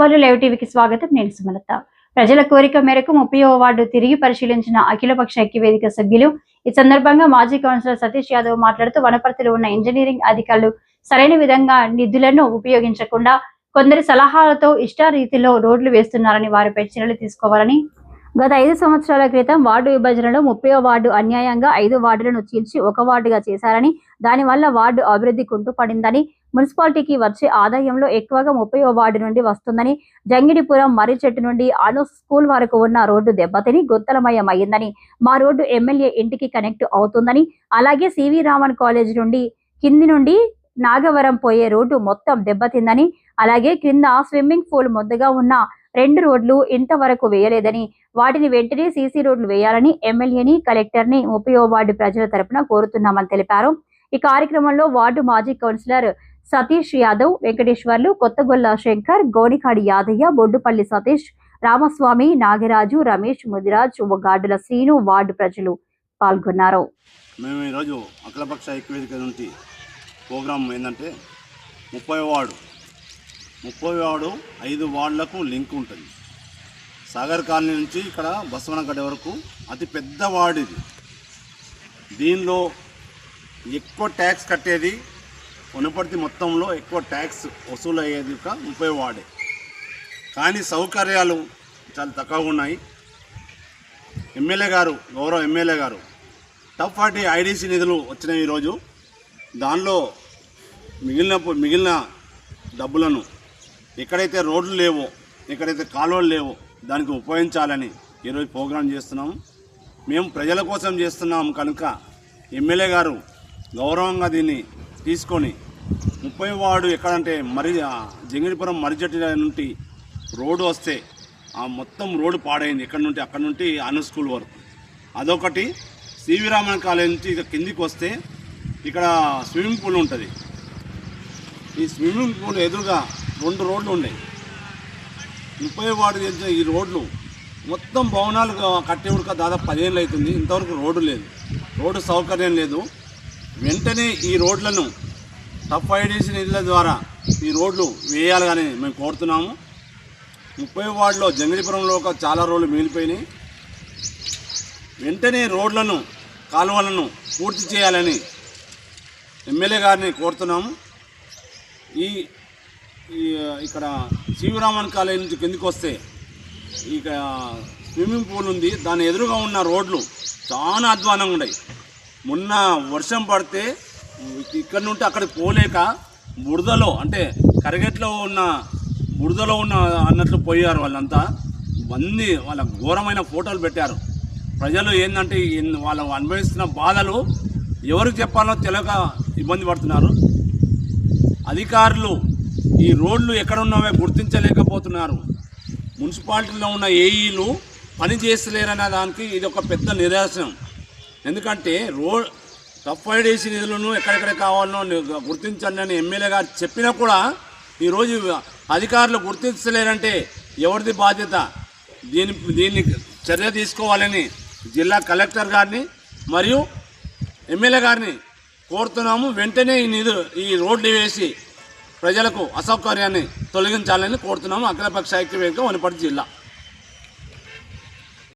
సవాలు లైవ్ టీవీకి స్వాగతం. నేను సుమలత. ప్రజల కోరిక మేరకు 30వ వార్డు తిరిగి పరిశీలించిన అఖిలపక్ష ఐక్యవేదిక సభ్యులు. ఈ సందర్భంగా మాజీ కౌన్సిలర్ సతీష్ యాదవ్ మాట్లాడుతూ వనపర్తిలో ఉన్న ఇంజనీరింగ్ అధికారులు సరైన విధంగా నిధులను ఉపయోగించకుండా కొందరి సలహాలతో ఇష్టారీతిలో రోడ్లు వేస్తున్నారని వారిపై చర్యలు తీసుకోవాలని, గత 5 సంవత్సరాల క్రితం వార్డు విభజనలో 30వ వార్డు అన్యాయంగా 5 వార్డులను చీల్చి ఒక వార్డుగా చేశారని, దానివల్ల వార్డు అభివృద్ధి కుంటుపడిందని, మున్సిపాలిటీకి వచ్చే ఆదాయంలో ఎక్కువగా 30వ వార్డు నుండి వస్తుందని, జంగిడిపురం మర్రిచెట్టు నుండి అను స్కూల్ వరకు ఉన్న రోడ్డు దెబ్బతిని గుత్తలమయం అయ్యిందని, మా రోడ్డు ఎమ్మెల్యే ఇంటికి కనెక్ట్ అవుతుందని, అలాగే సివి రామన్ కాలేజ్ నుండి కింది నుండి నాగవరం పోయే రోడ్డు మొత్తం దెబ్బతిందని, అలాగే క్రింద స్విమ్మింగ్ పూల్ మొద్దగా ఉన్న 2 రోడ్లు ఇంతవరకు వేయలేదని, వాటిని వెంటనే సీసీ రోడ్లు వేయాలని ఎమ్మెల్యేని, కలెక్టర్ని 30వ వార్డు ప్రజల తరపున కోరుతున్నామని తెలిపారు. ఈ కార్యక్రమంలో వార్డు మాజీ కౌన్సిలర్ సతీష్ యాదవ్, వెంకటేశ్వర్లు, కొత్తగొల్ల శంకర్, గోనికాడి యాదయ్య, బొడ్డుపల్లి సతీష్, రామస్వామి, నాగరాజు, రమేష్, ముదిరాజ్, గాడుల శ్రీను, వార్డు ప్రజలు పాల్గొన్నారు. మేము ఈరోజు అఖిలపక్ష ఐక్యవేదిక నుండి ప్రోగ్రాం ఏంటంటే 30వ వార్డు 5 వార్డులకు లింక్ ఉంటుంది. సాగర్ కాలనీ నుంచి ఇక్కడ బసవనగడ్డ వరకు అతి పెద్ద వార్డు ఇది. దీనిలో ఎక్కువ ట్యాక్స్ కట్టేది వనపర్తి మొత్తంలో ఎక్కువ ట్యాక్స్ వసూలు అయ్యేది 30 వార్డే. కానీ సౌకర్యాలు చాలా తక్కువగా ఉన్నాయి. గౌరవ ఎమ్మెల్యే గారు టాప్ 40 ఐడీసీ నిధులు వచ్చినాయి ఈరోజు. దానిలో మిగిలిన డబ్బులను ఎక్కడైతే రోడ్లు లేవో, ఎక్కడైతే కాలువలు లేవో దానికి ఉపయోగించాలని ఈరోజు ప్రోగ్రాం చేస్తున్నాము. మేము ప్రజల కోసం చేస్తున్నాము కనుక ఎమ్మెల్యే గారు గౌరవంగా దీన్ని తీసుకొని 30వ వార్డు ఎక్కడంటే జంగిడిపురం మర్రిచెట్టు నుండి రోడ్డు వస్తే ఆ మొత్తం రోడ్డు పాడైంది. అక్కడ నుండి అను స్కూల్ వరకు. అదొకటి. సివి రామన్ కాలేజ్ నుంచి ఇక కిందికి వస్తే ఇక్కడ స్విమ్మింగ్ పూల్ ఉంటుంది. ఈ స్విమ్మింగ్ పూల్ ఎదురుగా 2 రోడ్లు ఉన్నాయి. 30వ వార్డు చేసిన ఈ రోడ్లు మొత్తం భవనాలు కట్టే ఉడక దాదాపు 10 ఏళ్ళు అవుతుంది. ఇంతవరకు రోడ్డు లేదు, రోడ్డు సౌకర్యం లేదు. వెంటనే ఈ రోడ్లను టాప్ 5 ఐడీసీ నిధుల ద్వారా ఈ రోడ్లు వేయాలని మేము కోరుతున్నాము. 30వ వార్డులో జంగిడిపురంలో చాలా రోడ్లు మిగిలిపోయినాయి. వెంటనే రోడ్లను, కాలువలను పూర్తి చేయాలని ఎమ్మెల్యే గారిని కోరుతున్నాము. ఇక్కడ శివరామన్ కాలేజ్ నుంచి కిందికి వస్తే ఇక స్విమ్మింగ్ పూల్ ఉంది. దాని ఎదురుగా ఉన్న రోడ్లు చాలా అధ్వానంగా ఉన్నాయి. మొన్న వర్షం పడితే ఇక్కడ నుండి అక్కడికి పోలేక బురదలో, అంటే కరగట్లో ఉన్న బురదలో ఉన్న అన్నట్లు పోయారు వాళ్ళంతా. వాళ్ళ ఘోరమైన ఫోటోలు పెట్టారు. ప్రజలు ఏంటంటే వాళ్ళు అనుభవిస్తున్న బాధలు ఎవరికి చెప్పాలో తెలియక ఇబ్బంది పడుతున్నారు. అధికారులు ఈ రోడ్లు ఎక్కడ ఉన్నావో గుర్తించలేకపోతున్నారు. మున్సిపాలిటీలో ఉన్న ఏఈలు పని చేస్తలేరనే దానికి ఇది ఒక పెద్ద నిదర్శనం. ఎందుకంటే టాప్ 5 ఐడీసీ నిధులను ఎక్కడెక్కడ కావాలో గుర్తించండి అని ఎమ్మెల్యే గారు చెప్పినా కూడా ఈరోజు అధికారులు గుర్తించలేరంటే ఎవరిది బాధ్యత? దీన్ని చర్య తీసుకోవాలని జిల్లా కలెక్టర్ గారిని మరియు ఎమ్మెల్యే గారిని కోరుతున్నాము. వెంటనే ఈ రోడ్లు వేసి ప్రజలకు అసౌకర్యాన్ని తొలగించాలని కోరుతున్నాము. అఖిలపక్ష ఐక్యవేదిక వనపర్తి జిల్లా.